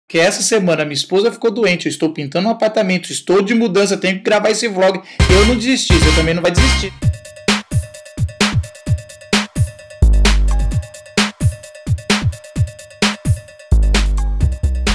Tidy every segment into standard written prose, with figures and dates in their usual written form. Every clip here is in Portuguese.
Que essa semana minha esposa ficou doente, eu estou pintando um apartamento, estou de mudança, tenho que gravar esse vlog. Eu não desisti, você também não vai desistir.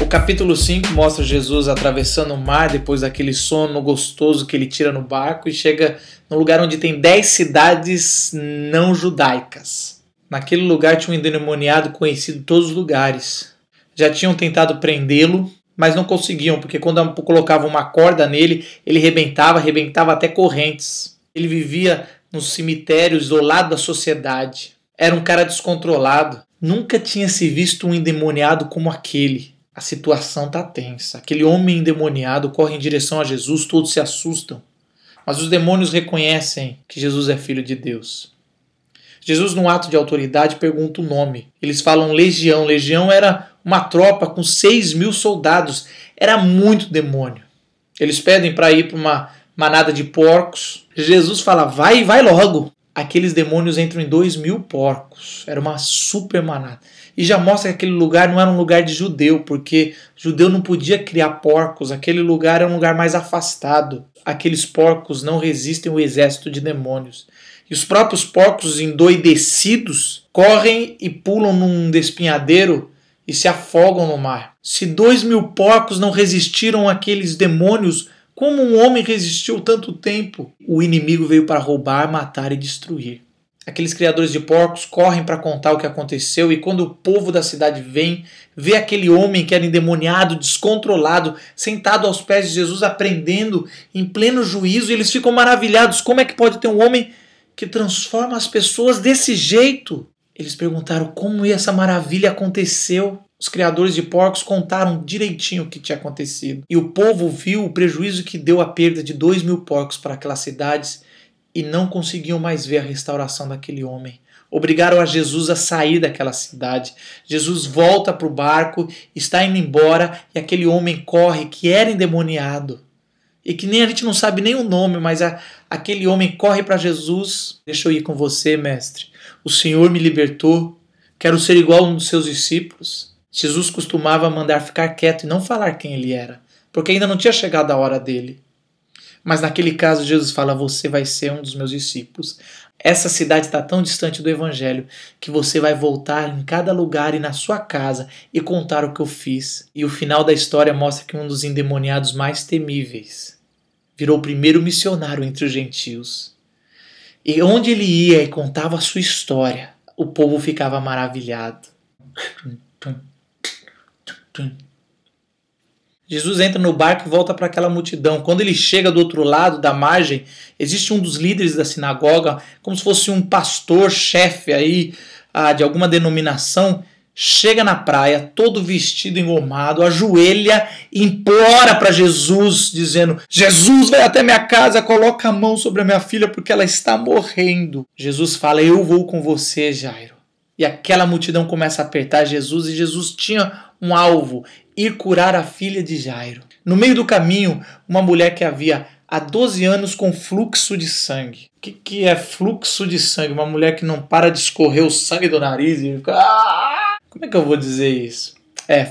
O capítulo 5 mostra Jesus atravessando o mar depois daquele sono gostoso que ele tira no barco e chega no lugar onde tem 10 cidades não judaicas. Naquele lugar tinha um endemoniado conhecido em todos os lugares. Já tinham tentado prendê-lo, mas não conseguiam, porque quando colocavam uma corda nele, ele arrebentava até correntes. Ele vivia nos cemitérios, isolado da sociedade. Era um cara descontrolado. Nunca tinha se visto um endemoniado como aquele. A situação tá tensa. Aquele homem endemoniado corre em direção a Jesus, todos se assustam. Mas os demônios reconhecem que Jesus é filho de Deus. Jesus, num ato de autoridade, pergunta o nome. Eles falam legião. Legião era uma tropa com 6.000 soldados. Era muito demônio. Eles pedem para ir para uma manada de porcos. Jesus fala, vai logo. Aqueles demônios entram em 2.000 porcos. Era uma super manada. E já mostra que aquele lugar não era um lugar de judeu, porque judeu não podia criar porcos. Aquele lugar era um lugar mais afastado. Aqueles porcos não resistem ao exército de demônios. E os próprios porcos endoidecidos correm e pulam num despinhadeiro e se afogam no mar. Se 2.000 porcos não resistiram àqueles demônios, como um homem resistiu tanto tempo? O inimigo veio para roubar, matar e destruir. Aqueles criadores de porcos correm para contar o que aconteceu e quando o povo da cidade vê aquele homem que era endemoniado, descontrolado, sentado aos pés de Jesus, aprendendo em pleno juízo, e eles ficam maravilhados. Como é que pode ter um homem que transforma as pessoas desse jeito? Eles perguntaram como essa maravilha aconteceu. Os criadores de porcos contaram direitinho o que tinha acontecido. E o povo viu o prejuízo que deu a perda de 2.000 porcos para aquelas cidades e não conseguiam mais ver a restauração daquele homem. Obrigaram a Jesus a sair daquela cidade. Jesus volta para o barco, está indo embora e aquele homem corre, que era endemoniado. E que nem a gente não sabe nem o nome, mas aquele homem corre para Jesus. Deixa eu ir com você, mestre. O Senhor me libertou. Quero ser igual a um dos seus discípulos. Jesus costumava mandar ficar quieto e não falar quem ele era, porque ainda não tinha chegado a hora dele. Mas naquele caso Jesus fala, você vai ser um dos meus discípulos. Essa cidade está tão distante do evangelho que você vai voltar em cada lugar e na sua casa e contar o que eu fiz. E o final da história mostra que um dos endemoniados mais temíveis virou o primeiro missionário entre os gentios. E onde ele ia e contava a sua história, o povo ficava maravilhado. Jesus entra no barco e volta para aquela multidão. Quando ele chega do outro lado da margem, existe um dos líderes da sinagoga, como se fosse um pastor, chefe aí de alguma denominação, chega na praia, todo vestido engomado, ajoelha e implora para Jesus, dizendo, Jesus, vai até minha casa, coloca a mão sobre a minha filha porque ela está morrendo. Jesus fala, eu vou com você, Jairo. E aquela multidão começa a apertar Jesus e Jesus tinha um alvo, ir curar a filha de Jairo. No meio do caminho, uma mulher que havia há 12 anos com fluxo de sangue. O que é fluxo de sangue? Uma mulher que não para de escorrer o sangue do nariz e fica... Como é que eu vou dizer isso?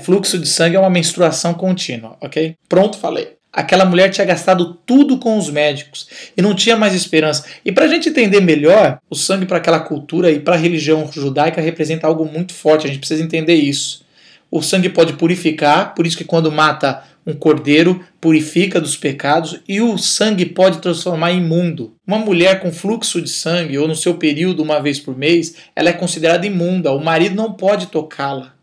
Fluxo de sangue é uma menstruação contínua, ok? Pronto, falei. Aquela mulher tinha gastado tudo com os médicos e não tinha mais esperança. E para a gente entender melhor, o sangue para aquela cultura e para a religião judaica representa algo muito forte. A gente precisa entender isso. O sangue pode purificar, por isso que quando mata um cordeiro, purifica dos pecados, e o sangue pode transformar em imundo. Uma mulher com fluxo de sangue, ou no seu período uma vez por mês, ela é considerada imunda, o marido não pode tocá-la.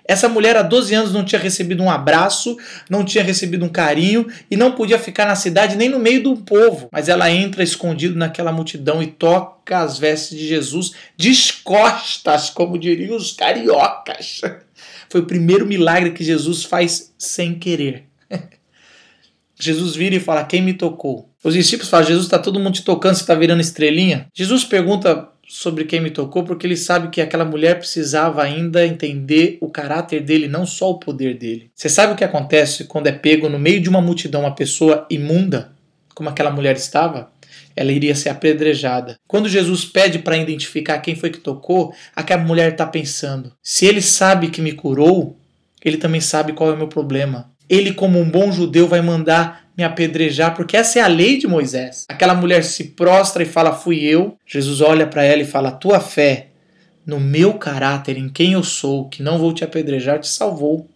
Essa mulher há 12 anos não tinha recebido um abraço, não tinha recebido um carinho e não podia ficar na cidade nem no meio do povo. Mas ela entra escondido naquela multidão e toca as vestes de Jesus descostas, como diriam os cariocas. Foi o primeiro milagre que Jesus faz sem querer. Jesus vira e fala, quem me tocou? Os discípulos falam, Jesus, está todo mundo te tocando, você está virando estrelinha? Jesus pergunta sobre quem me tocou porque ele sabe que aquela mulher precisava ainda entender o caráter dele, não só o poder dele. Você sabe o que acontece quando é pego no meio de uma multidão uma pessoa imunda, como aquela mulher estava? Ela iria ser apedrejada. Quando Jesus pede para identificar quem foi que tocou, aquela mulher está pensando, se ele sabe que me curou, Ele também sabe qual é o meu problema. Ele, como um bom judeu, vai mandar me apedrejar, porque essa é a lei de Moisés. Aquela mulher se prostra e fala, fui eu. Jesus olha para ela e fala, tua fé no meu caráter, em quem eu sou, que não vou te apedrejar, te salvou.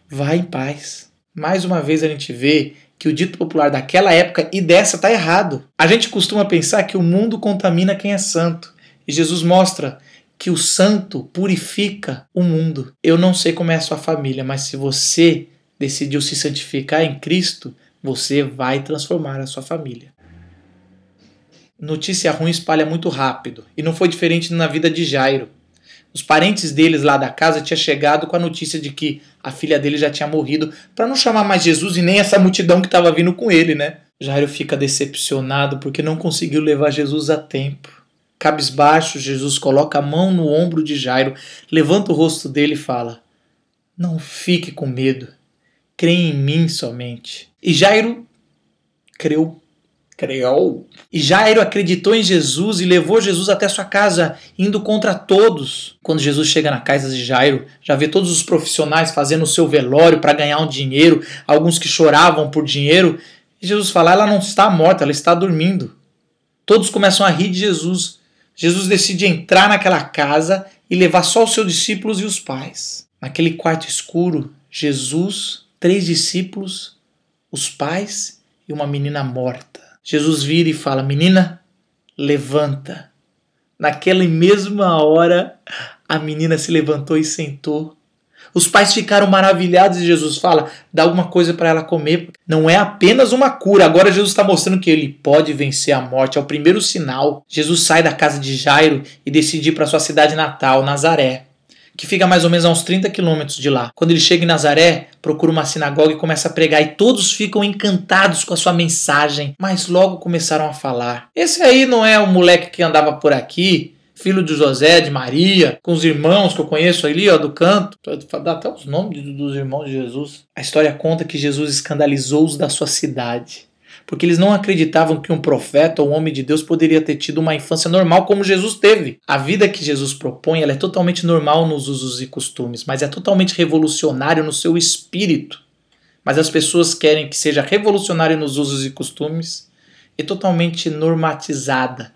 Vai em paz. Mais uma vez a gente vê que o dito popular daquela época e dessa está errado. A gente costuma pensar que o mundo contamina quem é santo. E Jesus mostra que o santo purifica o mundo. Eu não sei como é a sua família, mas se você decidiu se santificar em Cristo, você vai transformar a sua família. Notícia ruim espalha muito rápido, e não foi diferente na vida de Jairo. Os parentes deles lá da casa tinham chegado com a notícia de que a filha dele já tinha morrido, para não chamar mais Jesus e nem essa multidão que estava vindo com ele, né? Jairo fica decepcionado porque não conseguiu levar Jesus a tempo. Cabisbaixo, Jesus coloca a mão no ombro de Jairo, levanta o rosto dele e fala, não fique com medo, creia em mim somente. E Jairo creu. E Jairo acreditou em Jesus e levou Jesus até sua casa, indo contra todos. Quando Jesus chega na casa de Jairo, já vê todos os profissionais fazendo o seu velório para ganhar um dinheiro, alguns que choravam por dinheiro. E Jesus fala, ela não está morta, ela está dormindo. Todos começam a rir de Jesus. Jesus decide entrar naquela casa e levar só os seus discípulos e os pais. Naquele quarto escuro, Jesus, 3 discípulos, os pais e uma menina morta. Jesus vira e fala, menina, levanta. Naquela mesma hora, a menina se levantou e sentou. Os pais ficaram maravilhados e Jesus fala, dá alguma coisa para ela comer. Não é apenas uma cura, agora Jesus está mostrando que ele pode vencer a morte, é o primeiro sinal. Jesus sai da casa de Jairo e decide ir para sua cidade natal, Nazaré, que fica mais ou menos a uns 30 quilômetros de lá. Quando ele chega em Nazaré, procura uma sinagoga e começa a pregar, e todos ficam encantados com a sua mensagem, mas logo começaram a falar, esse aí não é o moleque que andava por aqui, filho de José, de Maria, com os irmãos que eu conheço ali, ó, do canto. Dá até os nomes dos irmãos de Jesus. A história conta que Jesus escandalizou os da sua cidade, porque eles não acreditavam que um profeta ou um homem de Deus poderia ter tido uma infância normal como Jesus teve. A vida que Jesus propõe, ela é totalmente normal nos usos e costumes, mas é totalmente revolucionário no seu espírito. Mas as pessoas querem que seja revolucionário nos usos e costumes e totalmente normatizada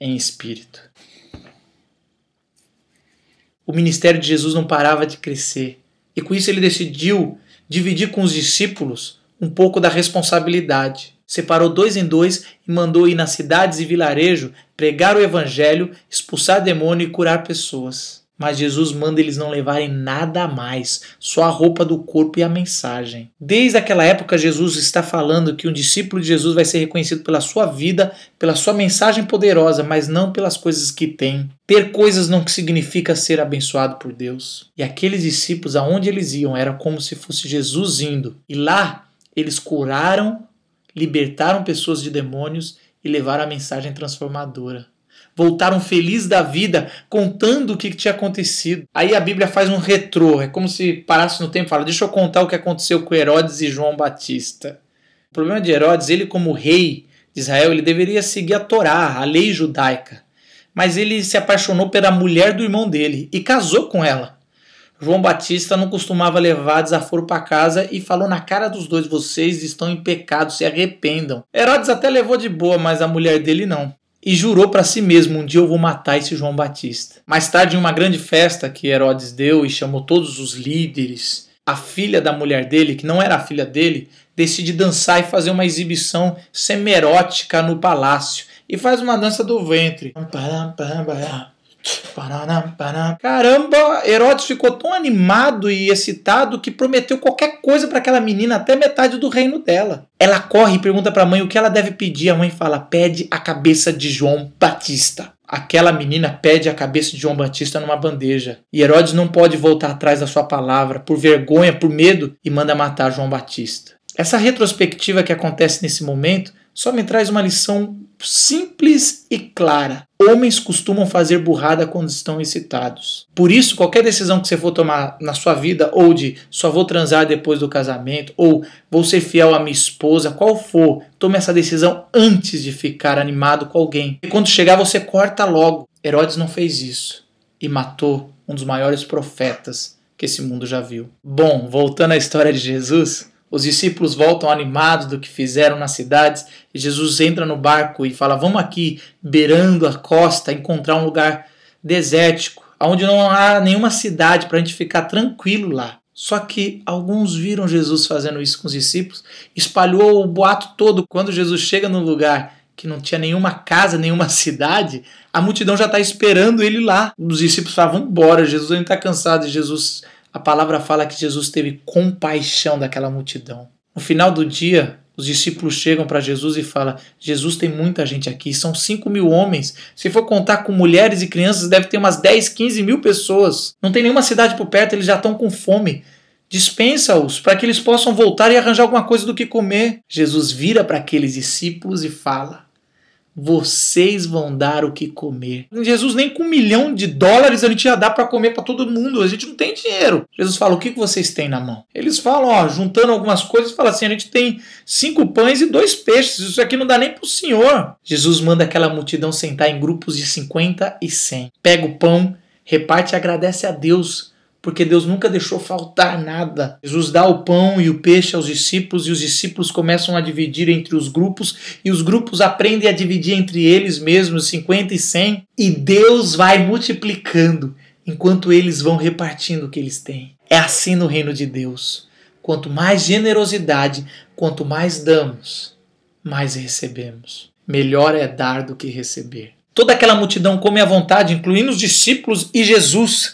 em espírito. O ministério de Jesus não parava de crescer, e com isso ele decidiu dividir com os discípulos um pouco da responsabilidade. Separou 2 em 2 e mandou ir nas cidades e vilarejo pregar o evangelho, expulsar demônio e curar pessoas. Mas Jesus manda eles não levarem nada a mais, só a roupa do corpo e a mensagem. Desde aquela época, Jesus está falando que um discípulo de Jesus vai ser reconhecido pela sua vida, pela sua mensagem poderosa, mas não pelas coisas que tem. Ter coisas não significa ser abençoado por Deus. E aqueles discípulos, aonde eles iam, era como se fosse Jesus indo. E lá, eles curaram, libertaram pessoas de demônios e levaram a mensagem transformadora. Voltaram felizes da vida, contando o que tinha acontecido. Aí a Bíblia faz um retrô, é como se parasse no tempo e fala, deixa eu contar o que aconteceu com Herodes e João Batista. O problema de Herodes, ele como rei de Israel, ele deveria seguir a Torá, a lei judaica. Mas ele se apaixonou pela mulher do irmão dele e casou com ela. João Batista não costumava levar desaforo para casa e falou na cara dos dois, vocês estão em pecado, se arrependam. Herodes até levou de boa, mas a mulher dele não. E jurou para si mesmo, um dia eu vou matar esse João Batista. Mais tarde, em uma grande festa que Herodes deu e chamou todos os líderes, a filha da mulher dele, que não era a filha dele, decide dançar e fazer uma exibição semerótica no palácio. E faz uma dança do ventre. Caramba, Herodes ficou tão animado e excitado que prometeu qualquer coisa para aquela menina, até metade do reino dela. Ela corre e pergunta para a mãe o que ela deve pedir. A mãe fala, pede a cabeça de João Batista. Aquela menina pede a cabeça de João Batista numa bandeja. E Herodes não pode voltar atrás da sua palavra, por vergonha, por medo, e manda matar João Batista. Essa retrospectiva que acontece nesse momento só me traz uma lição simples e clara. Homens costumam fazer burrada quando estão excitados. Por isso, qualquer decisão que você for tomar na sua vida, ou de só vou transar depois do casamento, ou vou ser fiel à minha esposa, qual for, tome essa decisão antes de ficar animado com alguém. E quando chegar, você corta logo. Herodes não fez isso e matou um dos maiores profetas que esse mundo já viu. Bom, voltando à história de Jesus, os discípulos voltam animados do que fizeram nas cidades e Jesus entra no barco e fala: vamos aqui, beirando a costa, encontrar um lugar desértico, onde não há nenhuma cidade para a gente ficar tranquilo lá. Só que alguns viram Jesus fazendo isso com os discípulos, espalhou o boato todo. Quando Jesus chega num lugar que não tinha nenhuma casa, nenhuma cidade, a multidão já está esperando ele lá. Os discípulos falam: vamos embora, Jesus ainda está cansado. E Jesus, a palavra fala que Jesus teve compaixão daquela multidão. No final do dia, os discípulos chegam para Jesus e falam: Jesus, tem muita gente aqui, são 5.000 homens. Se for contar com mulheres e crianças, deve ter umas 10, 15 mil pessoas. Não tem nenhuma cidade por perto, eles já estão com fome. Dispensa-os para que eles possam voltar e arranjar alguma coisa do que comer. Jesus vira para aqueles discípulos e fala: vocês vão dar o que comer. Jesus, nem com $1 milhão a gente já dá para comer para todo mundo. A gente não tem dinheiro. Jesus fala: o que vocês têm na mão? Eles falam, juntando algumas coisas, fala assim: a gente tem 5 pães e 2 peixes. Isso aqui não dá nem para o Senhor. Jesus manda aquela multidão sentar em grupos de 50 e 100. Pega o pão, reparte e agradece a Deus, porque Deus nunca deixou faltar nada. Jesus dá o pão e o peixe aos discípulos e os discípulos começam a dividir entre os grupos e os grupos aprendem a dividir entre eles mesmos, 50 e 100, e Deus vai multiplicando enquanto eles vão repartindo o que eles têm. É assim no reino de Deus. Quanto mais generosidade, quanto mais damos, mais recebemos. Melhor é dar do que receber. Toda aquela multidão come à vontade, incluindo os discípulos e Jesus.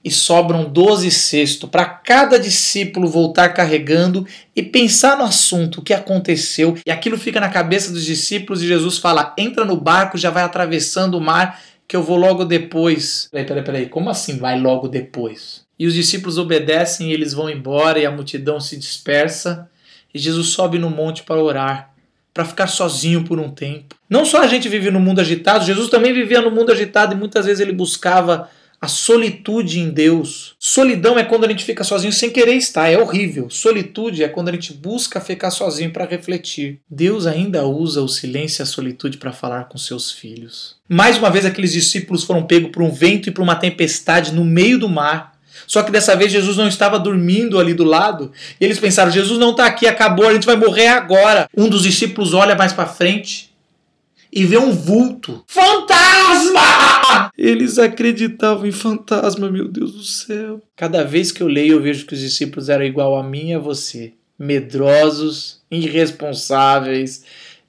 E sobram 12 cestos para cada discípulo voltar carregando e pensar no assunto, o que aconteceu. E aquilo fica na cabeça dos discípulos e Jesus fala: entra no barco, já vai atravessando o mar, que eu vou logo depois. Peraí, como assim vai logo depois? E os discípulos obedecem e eles vão embora e a multidão se dispersa. E Jesus sobe no monte para orar, para ficar sozinho por um tempo. Não só a gente vive no mundo agitado, Jesus também vivia no mundo agitado e muitas vezes ele buscava a solitude em Deus. Solidão é quando a gente fica sozinho sem querer estar, é horrível. Solitude é quando a gente busca ficar sozinho para refletir. Deus ainda usa o silêncio e a solitude para falar com seus filhos. Mais uma vez aqueles discípulos foram pegos por um vento e por uma tempestade no meio do mar. Só que dessa vez Jesus não estava dormindo ali do lado. E eles pensaram: Jesus não está aqui, acabou, a gente vai morrer agora. Um dos discípulos olha mais para frente e vê um vulto. Fantasma! Eles acreditavam em fantasma, meu Deus do céu. Cada vez que eu leio, eu vejo que os discípulos eram igual a mim e a você. Medrosos, irresponsáveis,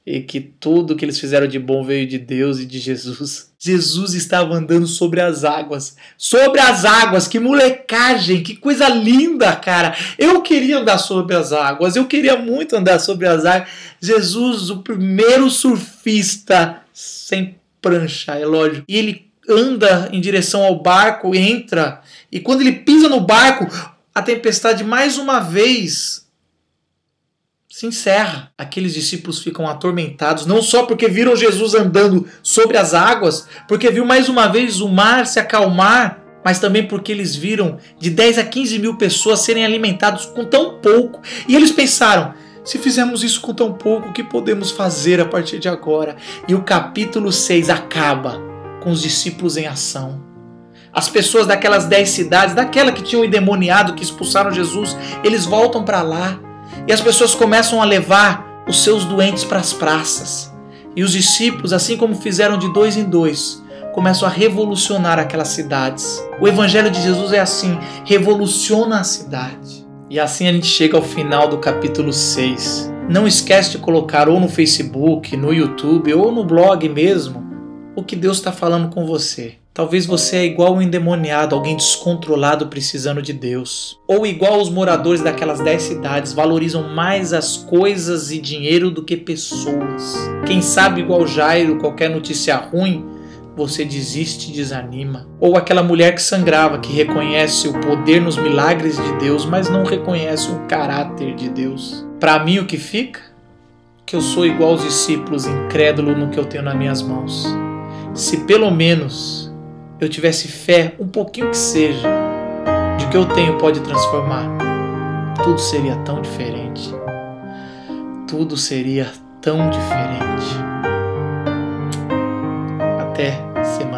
e que tudo que eles fizeram de bom veio de Deus e de Jesus. Jesus estava andando sobre as águas. Sobre as águas, que molecagem, que coisa linda, cara. Eu queria andar sobre as águas, eu queria muito andar sobre as águas. Jesus, o primeiro surfista sem prancha, é lógico. E ele anda em direção ao barco, entra, e quando ele pisa no barco, a tempestade mais uma vez se encerra. Aqueles discípulos ficam atormentados, não só porque viram Jesus andando sobre as águas, porque viu mais uma vez o mar se acalmar, mas também porque eles viram de 10 a 15 mil pessoas serem alimentados com tão pouco. E eles pensaram: se fizermos isso com tão pouco, o que podemos fazer a partir de agora? E o capítulo 6 acaba com os discípulos em ação. As pessoas daquelas 10 cidades, daquela que tinham endemoniado, que expulsaram Jesus, eles voltam para lá. E as pessoas começam a levar os seus doentes para as praças. E os discípulos, assim como fizeram de 2 em 2, começam a revolucionar aquelas cidades. O evangelho de Jesus é assim, revoluciona a cidade. E assim a gente chega ao final do capítulo 6. Não esquece de colocar ou no Facebook, no YouTube ou no blog mesmo o que Deus está falando com você. Talvez você é igual um endemoniado, alguém descontrolado precisando de Deus. Ou igual os moradores daquelas 10 cidades, valorizam mais as coisas e dinheiro do que pessoas. Quem sabe igual Jairo, qualquer notícia ruim, você desiste e desanima. Ou aquela mulher que sangrava, que reconhece o poder nos milagres de Deus, mas não reconhece o caráter de Deus. Para mim o que fica? Que eu sou igual aos discípulos, incrédulo no que eu tenho nas minhas mãos. Se pelo menos eu tivesse fé, um pouquinho que seja, de que eu tenho pode transformar, tudo seria tão diferente. Tudo seria tão diferente. Até semana